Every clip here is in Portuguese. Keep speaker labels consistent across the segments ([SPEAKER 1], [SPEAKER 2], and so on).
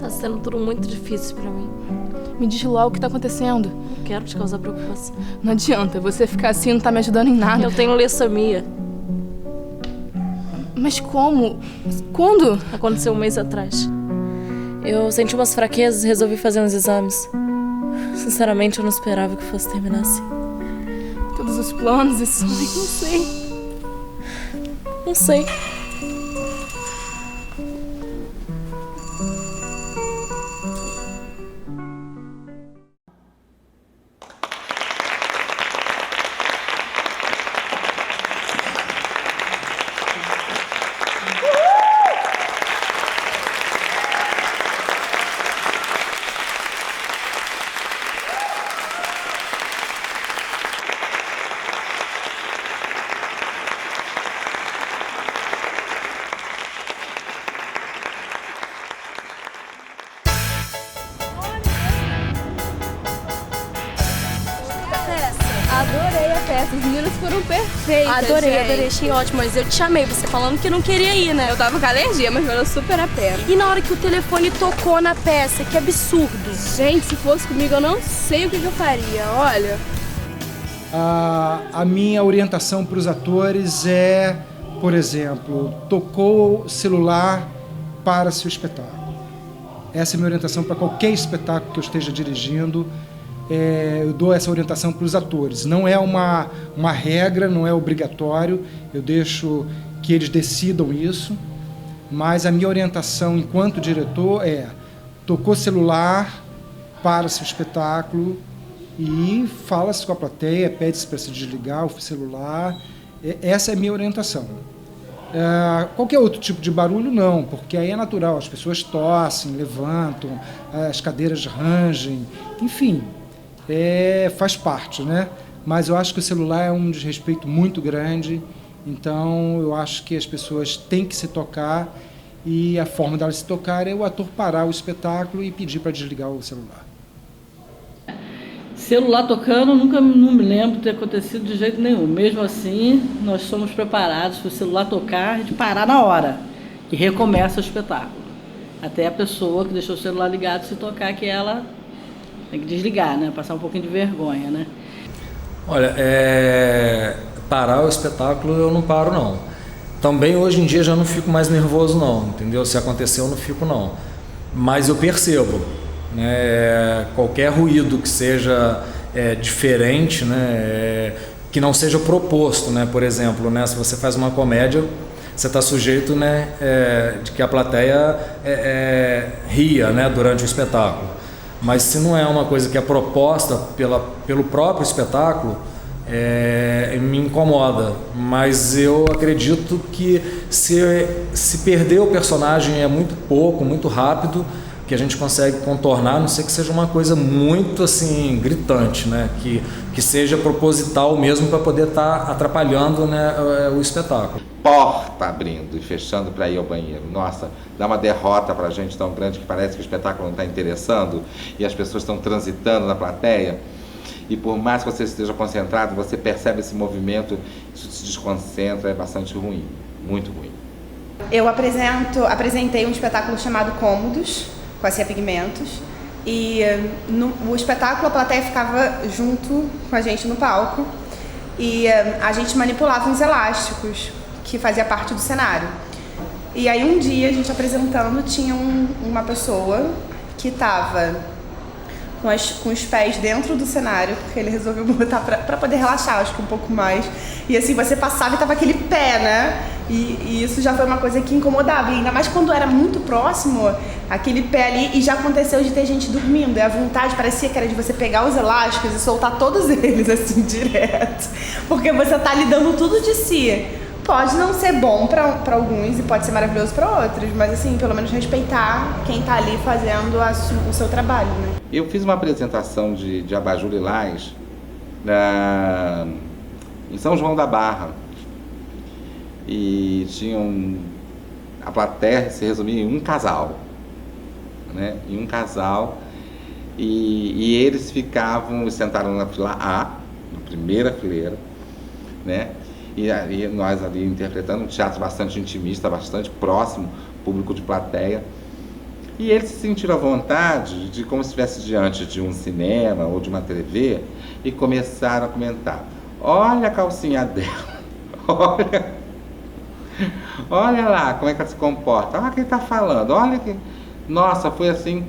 [SPEAKER 1] Tá sendo tudo muito difícil pra mim.
[SPEAKER 2] Me diz logo o que tá acontecendo.
[SPEAKER 1] Não quero te causar preocupação.
[SPEAKER 2] Não adianta, você ficar assim não tá me ajudando em nada.
[SPEAKER 1] Eu tenho leucemia.
[SPEAKER 2] Mas como? Quando?
[SPEAKER 1] Aconteceu um mês atrás. Eu senti umas fraquezas e resolvi fazer uns exames. Sinceramente, eu não esperava que fosse terminar assim.
[SPEAKER 2] Todos os planos e sonhos, não sei.
[SPEAKER 1] Não sei.
[SPEAKER 2] Adorei a peça, os meninos foram perfeitos.
[SPEAKER 3] Adorei, achei ótimo, mas eu te chamei, você falando que não queria ir, né?
[SPEAKER 2] Eu tava com alergia, mas valeu super a pena.
[SPEAKER 3] E na hora que o telefone tocou na peça, que absurdo.
[SPEAKER 2] Gente, se fosse comigo eu não sei o que eu faria, olha.
[SPEAKER 4] A minha orientação para os atores é, por exemplo, tocou o celular para seu espetáculo. Essa é a minha orientação para qualquer espetáculo que eu esteja dirigindo. Eu dou essa orientação para os atores. Não é uma regra, não é obrigatório, eu deixo que eles decidam isso, mas a minha orientação enquanto diretor é: tocou celular para seu espetáculo e fala-se com a plateia, pede-se para se desligar o celular. Essa é a minha orientação. Qualquer outro tipo de barulho não, porque aí é natural, as pessoas tossem, levantam, as cadeiras rangem, enfim. Faz parte, né? Mas eu acho que o celular é um desrespeito muito grande, então eu acho que as pessoas têm que se tocar e a forma delas se tocar é o ator parar o espetáculo e pedir para desligar o celular.
[SPEAKER 5] Celular tocando, não me lembro de ter acontecido de jeito nenhum. Mesmo assim, nós somos preparados para o celular tocar, de parar na hora e recomeça o espetáculo. Até a pessoa que deixou o celular ligado se tocar, que ela tem que desligar, né? Passar um pouquinho de vergonha, né?
[SPEAKER 6] Olha, parar o espetáculo eu não paro, não. Também hoje em dia já não fico mais nervoso, não, entendeu? Se acontecer eu não fico, não. Mas eu percebo, né? Qualquer ruído que seja diferente, né? Que não seja proposto, né? Por exemplo, né? Se você faz uma comédia, você está sujeito, né? De que a plateia ria, né? Durante o espetáculo. Mas se não é uma coisa que é proposta pelo próprio espetáculo, me incomoda. Mas eu acredito que se perder o personagem é muito pouco, muito rápido, que a gente consegue contornar, a não ser que seja uma coisa muito assim gritante, né? Que seja proposital mesmo para poder estar atrapalhando, né, o espetáculo.
[SPEAKER 7] Porta abrindo e fechando para ir ao banheiro. Nossa, dá uma derrota para a gente tão grande que parece que o espetáculo não está interessando e as pessoas estão transitando na plateia. E por mais que você esteja concentrado, você percebe esse movimento, isso se desconcentra, é bastante ruim, muito ruim.
[SPEAKER 8] Eu apresentei um espetáculo chamado Cômodos, com a Cia Pigmentos, e no espetáculo a plateia ficava junto com a gente no palco e a gente manipulava uns elásticos que fazia parte do cenário. E aí um dia a gente apresentando tinha uma pessoa que estava com os pés dentro do cenário, porque ele resolveu botar pra poder relaxar, acho que um pouco mais. E assim, você passava e tava aquele pé, né? E isso já foi uma coisa que incomodava. E ainda mais quando era muito próximo, aquele pé ali, e já aconteceu de ter gente dormindo. E a vontade parecia que era de você pegar os elásticos e soltar todos eles, assim, direto. Porque você tá lhe dando tudo de si. Pode não ser bom para alguns e pode ser maravilhoso para outros, mas assim, pelo menos respeitar quem tá ali fazendo o seu trabalho, né?
[SPEAKER 7] Eu fiz uma apresentação de Abajur Lilás em São João da Barra e a plateia se resumia em um casal, né? Em um casal e eles sentaram na fila A, na primeira fileira, né? E nós ali interpretando um teatro bastante intimista, bastante próximo, público de plateia. E eles se sentiram à vontade, de como se estivesse diante de um cinema ou de uma TV, e começaram a comentar: olha a calcinha dela, olha lá como é que ela se comporta, olha quem está falando, olha que... Nossa, foi assim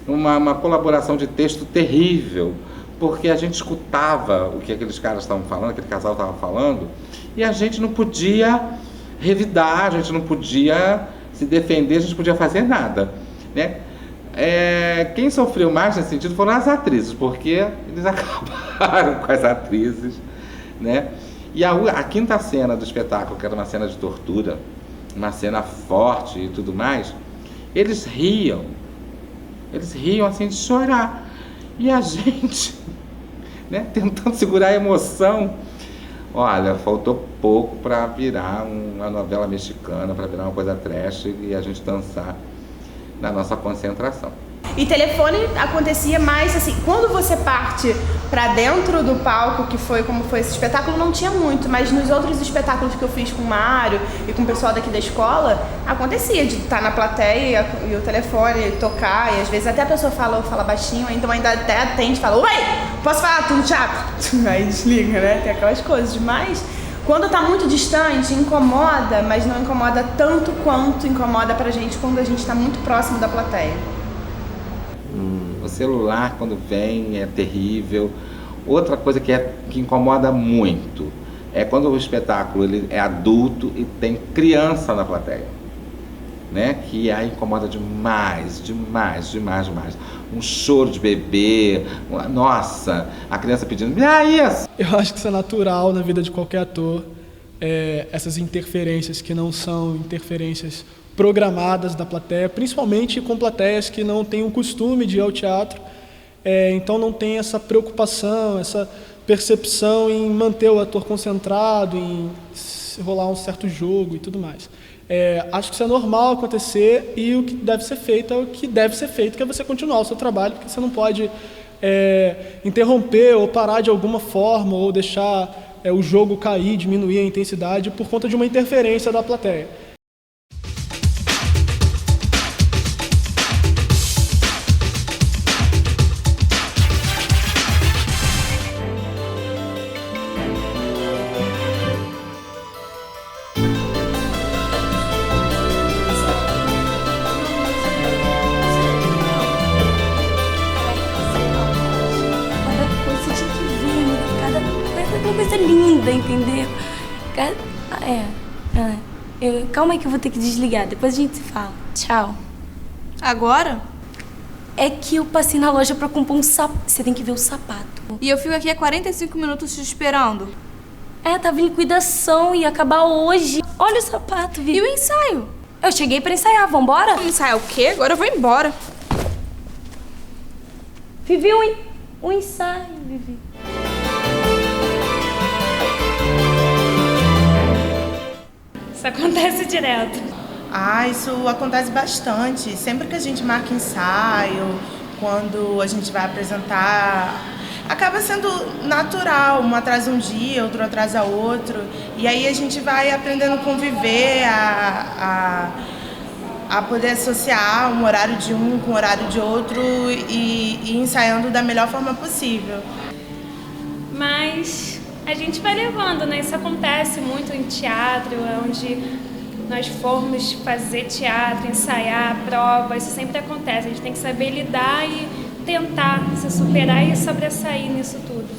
[SPEAKER 7] uma colaboração de texto terrível, porque a gente escutava o que aqueles caras estavam falando, aquele casal estava falando, e a gente não podia revidar, a gente não podia se defender, a gente não podia fazer nada, né? Quem sofreu mais nesse sentido foram as atrizes, porque eles acabaram com as atrizes, né? E a quinta cena do espetáculo, que era uma cena de tortura, uma cena forte e tudo mais, eles riam assim de chorar, e a gente, né, tentando segurar a emoção. Olha, faltou pouco para virar uma novela mexicana, para virar uma coisa trash e a gente dançar na nossa concentração.
[SPEAKER 8] E telefone acontecia mais assim, quando você parte pra dentro do palco, que foi como foi esse espetáculo, não tinha muito, mas nos outros espetáculos que eu fiz com o Mário e com o pessoal daqui da escola, acontecia de estar na plateia e o telefone tocar, e às vezes até a pessoa fala baixinho, então ainda até atende e fala: oi, posso falar, tu no teatro? Aí desliga, né? Tem aquelas coisas, mas quando tá muito distante, incomoda, mas não incomoda tanto quanto incomoda pra gente quando a gente tá muito próximo da plateia.
[SPEAKER 7] O celular, quando vem, é terrível. Outra coisa que incomoda muito é quando o espetáculo ele é adulto e tem criança na plateia, né? Que aí incomoda demais. Um choro de bebê, nossa, a criança pedindo: me dá isso!
[SPEAKER 9] Eu acho que isso é natural na vida de qualquer ator, essas interferências que não são interferências programadas da plateia, principalmente com plateias que não têm o costume de ir ao teatro, então não tem essa preocupação, essa percepção em manter o ator concentrado, em rolar um certo jogo e tudo mais. Acho que isso é normal acontecer, e o que deve ser feito é o que deve ser feito, que é você continuar o seu trabalho, porque você não pode interromper ou parar de alguma forma, ou deixar o jogo cair, diminuir a intensidade por conta de uma interferência da plateia.
[SPEAKER 3] Coisa linda, entendeu? Calma aí que eu vou ter que desligar, depois a gente se fala. Tchau.
[SPEAKER 2] Agora?
[SPEAKER 3] É que eu passei na loja pra comprar um sapato. Você tem que ver o sapato.
[SPEAKER 2] E eu fico aqui há 45 minutos te esperando.
[SPEAKER 3] Tava em liquidação, ia acabar hoje. Olha o sapato, Vivi.
[SPEAKER 2] E o ensaio?
[SPEAKER 3] Eu cheguei pra ensaiar, vambora?
[SPEAKER 2] Ensaiar o quê? Agora eu vou embora.
[SPEAKER 3] Vivi, o ensaio, Vivi.
[SPEAKER 10] Isso acontece direto.
[SPEAKER 11] Isso acontece bastante. Sempre que a gente marca ensaio, quando a gente vai apresentar, acaba sendo natural. Um atrasa um dia, outro atrasa outro. E aí a gente vai aprendendo a conviver, a poder associar um horário de um com o horário de outro e ensaiando da melhor forma possível.
[SPEAKER 10] Mas a gente vai levando, né? Isso acontece muito em teatro, onde nós formos fazer teatro, ensaiar, prova, isso sempre acontece. A gente tem que saber lidar e tentar se superar e sobressair nisso tudo.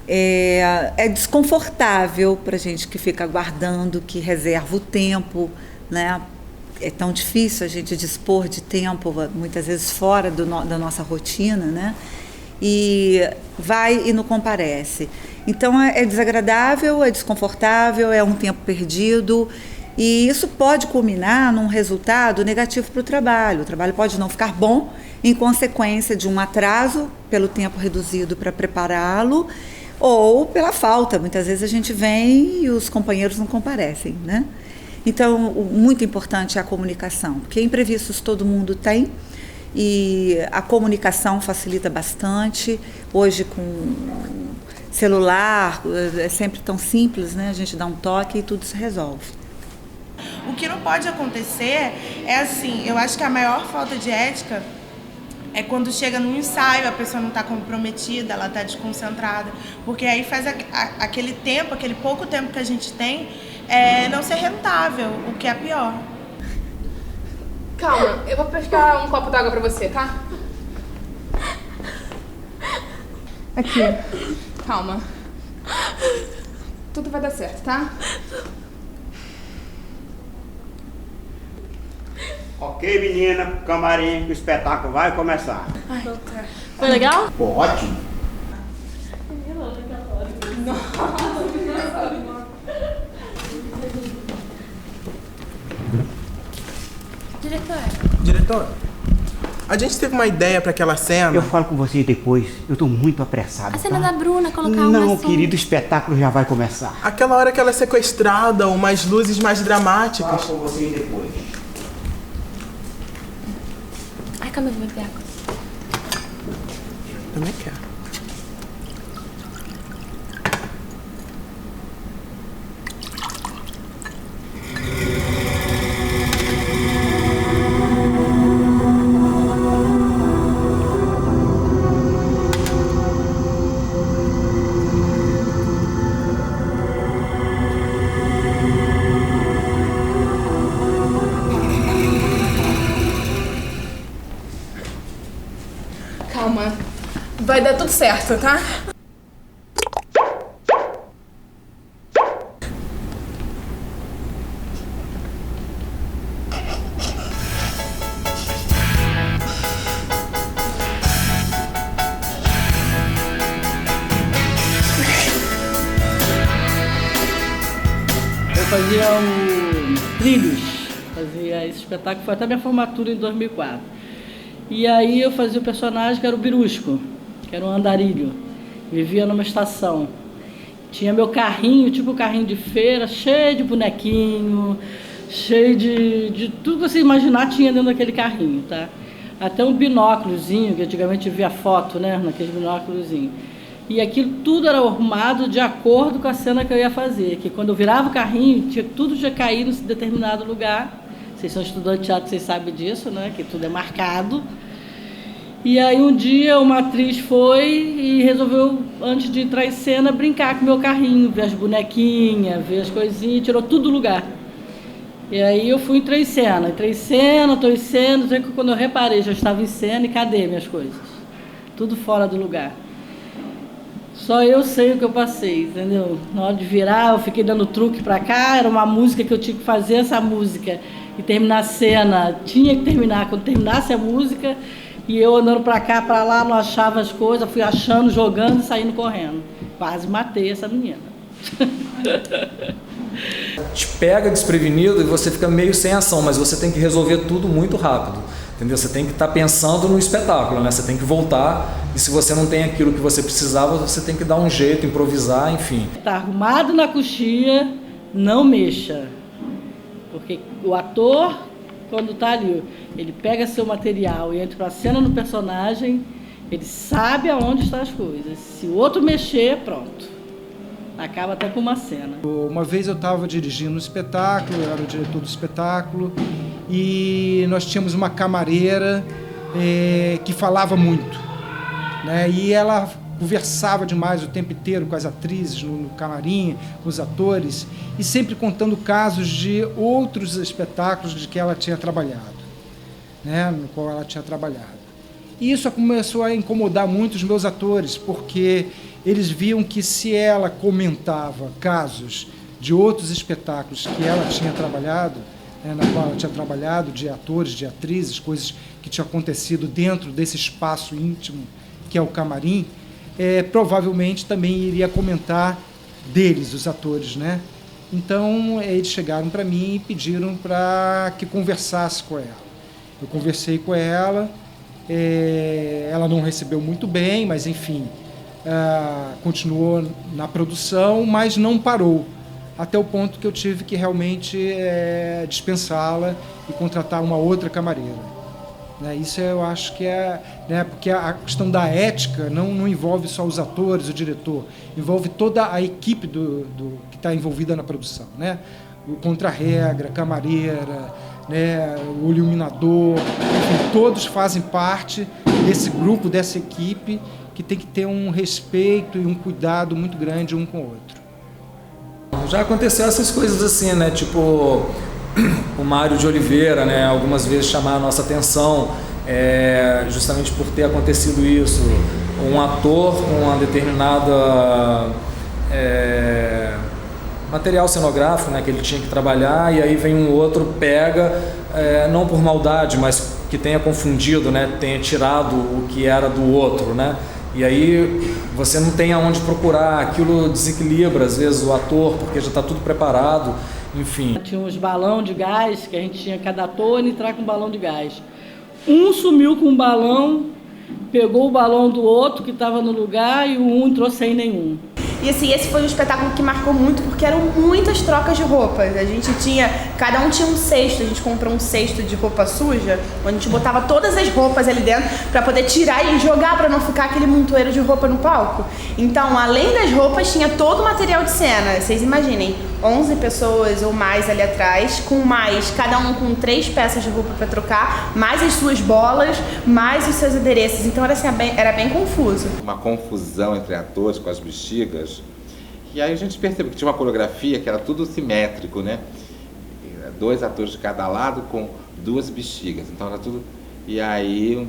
[SPEAKER 12] É desconfortável para a gente que fica aguardando, que reserva o tempo, né? É tão difícil a gente dispor de tempo, muitas vezes fora da nossa rotina, né? E vai e não comparece. Então é desagradável, é desconfortável, é um tempo perdido, e isso pode culminar num resultado negativo para o trabalho. O trabalho pode não ficar bom em consequência de um atraso pelo tempo reduzido para prepará-lo, ou pela falta. Muitas vezes a gente vem e os companheiros não comparecem, né? Então, muito importante é a comunicação, porque imprevistos todo mundo tem, e a comunicação facilita bastante. Hoje, com celular, é sempre tão simples, né? A gente dá um toque e tudo se resolve.
[SPEAKER 11] O que não pode acontecer é assim, eu acho que a maior falta de ética é quando chega no ensaio, a pessoa não está comprometida, ela está desconcentrada, porque aí faz aquele tempo, aquele pouco tempo que a gente tem, não ser rentável, o que é pior.
[SPEAKER 2] Calma, eu vou pescar um copo d'água pra você, tá? Aqui. Calma. Tudo vai dar certo, tá?
[SPEAKER 13] Ok, menina, camarim, o espetáculo vai começar.
[SPEAKER 1] Ai, foi legal?
[SPEAKER 13] Pô, ótimo.
[SPEAKER 14] Diretor, a gente teve uma ideia pra aquela cena.
[SPEAKER 13] Eu falo com vocês depois, eu tô muito apressado.
[SPEAKER 3] A cena
[SPEAKER 13] tá?
[SPEAKER 3] da Bruna, colocar uma
[SPEAKER 13] Não,
[SPEAKER 3] ação.
[SPEAKER 13] querido, o espetáculo já vai começar.
[SPEAKER 14] Aquela hora que ela é sequestrada, umas luzes mais dramáticas.
[SPEAKER 13] Falo com vocês depois.
[SPEAKER 3] Ai, calma, eu vou beber água.
[SPEAKER 14] Também quero.
[SPEAKER 2] Calma. Vai dar tudo certo, tá?
[SPEAKER 5] Eu fazia Trilhos, fazia esse espetáculo, foi até minha formatura em 2004. E aí eu fazia o personagem que era o Birusco, que era um andarilho, vivia numa estação. Tinha meu carrinho, tipo carrinho de feira, cheio de bonequinho, cheio de tudo que você imaginar tinha dentro daquele carrinho, tá? Até um binóculozinho, que antigamente via foto, né, naquele binóculozinho. E aquilo tudo era arrumado de acordo com a cena que eu ia fazer, que quando eu virava o carrinho, tudo já caía em determinado lugar. Vocês são estudantes de teatro, vocês sabem disso, né? Que tudo é marcado. E aí um dia uma atriz foi e resolveu, antes de entrar em cena, brincar com o meu carrinho, ver as bonequinhas, ver as coisinhas, tirou tudo do lugar. E aí eu fui, entrei em cena, até que quando eu reparei, já estava em cena e cadê minhas coisas? Tudo fora do lugar. Só eu sei o que eu passei, entendeu? Na hora de virar, eu fiquei dando truque pra cá, era uma música que eu tinha que fazer essa música e terminar a cena, tinha que terminar, quando terminasse a música, e eu andando pra cá, pra lá, não achava as coisas, fui achando, jogando e saindo correndo. Quase matei essa menina.
[SPEAKER 6] Te pega desprevenido e você fica meio sem ação, mas você tem que resolver tudo muito rápido, entendeu? Você tem que estar pensando no espetáculo, né? Você tem que voltar, e se você não tem aquilo que você precisava, você tem que dar um jeito, improvisar, enfim.
[SPEAKER 5] Tá arrumado na coxia, não mexa. Porque o ator, quando tá ali, ele pega seu material e entra pra cena no personagem, ele sabe aonde estão as coisas. Se o outro mexer, pronto. Acaba até com uma cena.
[SPEAKER 4] Uma vez eu estava dirigindo um espetáculo, eu era o diretor do espetáculo, e nós tínhamos uma camareira que falava muito, né? E ela conversava demais o tempo inteiro com as atrizes no camarim, com os atores, e sempre contando casos de outros espetáculos de que ela tinha trabalhado, né? No qual ela tinha trabalhado. E isso começou a incomodar muito os meus atores, porque eles viam que se ela comentava casos de outros espetáculos que ela tinha trabalhado, na qual ela tinha trabalhado, de atores, de atrizes, coisas que tinham acontecido dentro desse espaço íntimo que é o camarim, provavelmente também iria comentar deles, os atores, né? Então, eles chegaram para mim e pediram para que conversasse com ela. Eu conversei com ela, ela não recebeu muito bem, mas enfim, continuou na produção, mas não parou, até o ponto que eu tive que realmente dispensá-la e contratar uma outra camareira. Isso eu acho que porque a questão da ética não envolve só os atores, o diretor, envolve toda a equipe que está envolvida na produção, né? o contra-regra, camareira, né, o iluminador, enfim, todos fazem parte desse grupo, dessa equipe, que tem que ter um respeito e um cuidado muito grande um com o outro.
[SPEAKER 6] Já aconteceu essas coisas assim, né? Tipo, o Mário de Oliveira, né? Algumas vezes chamar a nossa atenção, justamente por ter acontecido isso. Um ator com uma determinada material cenográfico, né? Que ele tinha que trabalhar, e aí vem um outro, pega, não por maldade, mas que tenha confundido, né? Tenha tirado o que era do outro, né? E aí você não tem aonde procurar, aquilo desequilibra às vezes o ator, porque já está tudo preparado, enfim.
[SPEAKER 5] Tinha uns balão de gás, que a gente tinha cada ator entrar com um balão de gás. Um sumiu com um balão, pegou o balão do outro que estava no lugar e o um entrou sem nenhum.
[SPEAKER 8] E assim, esse foi um espetáculo que marcou muito, porque eram muitas trocas de roupas. A gente tinha, cada um tinha um cesto, a gente comprou um cesto de roupa suja, onde a gente botava todas as roupas ali dentro para poder tirar e jogar, para não ficar aquele montoeiro de roupa no palco. Então, além das roupas, tinha todo o material de cena. Vocês imaginem, 11 pessoas ou mais ali atrás, com mais, cada um com 3 peças de roupa para trocar, mais as suas bolas, mais os seus adereços. Então era bem confuso.
[SPEAKER 7] Uma confusão entre atores com as bexigas. E aí a gente percebeu que tinha uma coreografia que era tudo simétrico, né? 2 atores de cada lado com 2 bexigas. Então era tudo... E aí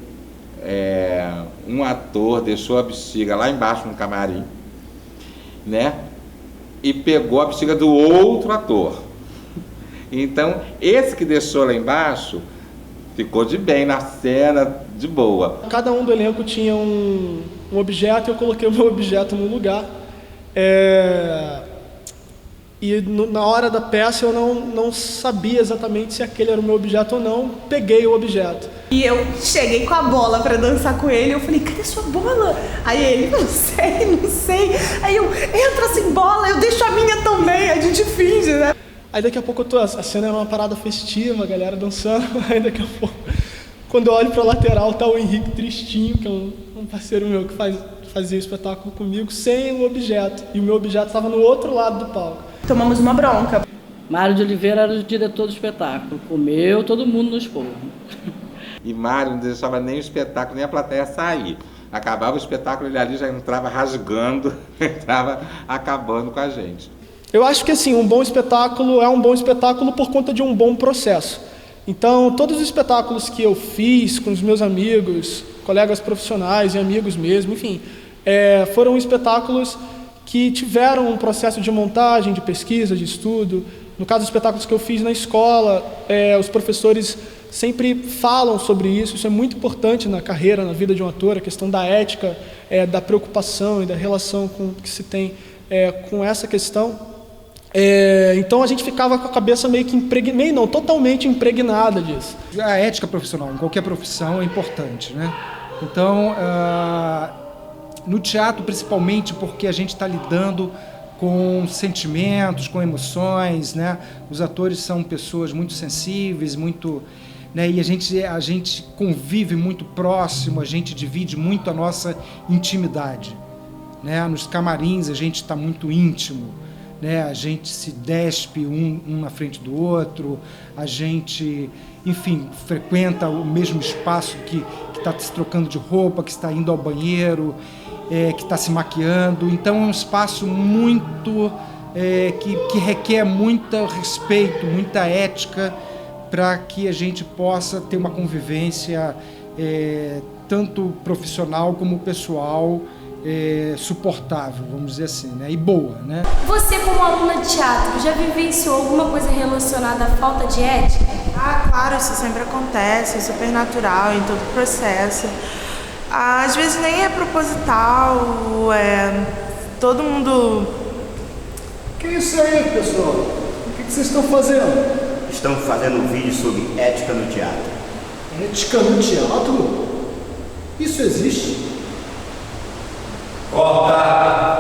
[SPEAKER 7] um ator deixou a bexiga lá embaixo no camarim, né? E pegou a bexiga do outro ator. Então, esse que deixou lá embaixo ficou de bem na cena, de boa.
[SPEAKER 9] Cada um do elenco tinha um objeto e eu coloquei o meu objeto no lugar. E na hora da peça eu não sabia exatamente se aquele era o meu objeto ou não. Peguei o objeto.
[SPEAKER 8] E eu cheguei com a bola pra dançar com ele. Eu falei, cadê sua bola? Aí ele, não sei. Aí eu, entra sem bola, eu deixo a minha também. A gente finge, né?
[SPEAKER 9] Aí daqui a pouco a cena era uma parada festiva, a galera dançando. Aí daqui a pouco, quando eu olho pra lateral, tá o Henrique Tristinho, que é um parceiro meu que fazia o espetáculo comigo, sem o objeto. E o meu objeto estava no outro lado do palco.
[SPEAKER 8] Tomamos uma bronca.
[SPEAKER 5] Mário de Oliveira era o diretor do espetáculo. Comeu todo mundo no esporro.
[SPEAKER 7] E Mário não deixava nem o espetáculo, nem a plateia sair. Acabava o espetáculo, ele ali já entrava rasgando, entrava acabando com a gente.
[SPEAKER 9] Eu acho que assim, um bom espetáculo é um bom espetáculo por conta de um bom processo. Então, todos os espetáculos que eu fiz com os meus amigos, colegas profissionais e amigos mesmo, enfim, foram espetáculos que tiveram um processo de montagem, de pesquisa, de estudo. No caso dos espetáculos que eu fiz na escola, os professores sempre falam sobre isso. Isso é muito importante na carreira, na vida de um ator, a questão da ética, da preocupação e da relação que se tem com essa questão. Então a gente ficava com a cabeça meio que totalmente impregnada disso.
[SPEAKER 4] A ética profissional, em qualquer profissão, é importante, né? Então, no teatro, principalmente, porque a gente está lidando com sentimentos, com emoções, né? Os atores são pessoas muito sensíveis, muito, né? E a gente convive muito próximo, a gente divide muito a nossa intimidade, né? Nos camarins a gente está muito íntimo, né? A gente se despe um na frente do outro, a gente, enfim, frequenta o mesmo espaço que está se trocando de roupa, que está indo ao banheiro, que está se maquiando. Então é um espaço muito que requer muito respeito, muita ética, para que a gente possa ter uma convivência tanto profissional como pessoal suportável, vamos dizer assim, né? E boa, né?
[SPEAKER 3] Você, como aluna de teatro, já vivenciou alguma coisa relacionada à falta de ética?
[SPEAKER 11] Ah, claro, isso sempre acontece, é super natural em todo o processo. Às vezes nem é proposital, todo mundo...
[SPEAKER 15] Que isso aí, pessoal? O que vocês estão fazendo?
[SPEAKER 13] Estamos fazendo um vídeo sobre ética no teatro.
[SPEAKER 15] Ética no teatro? Isso existe?
[SPEAKER 13] Corta!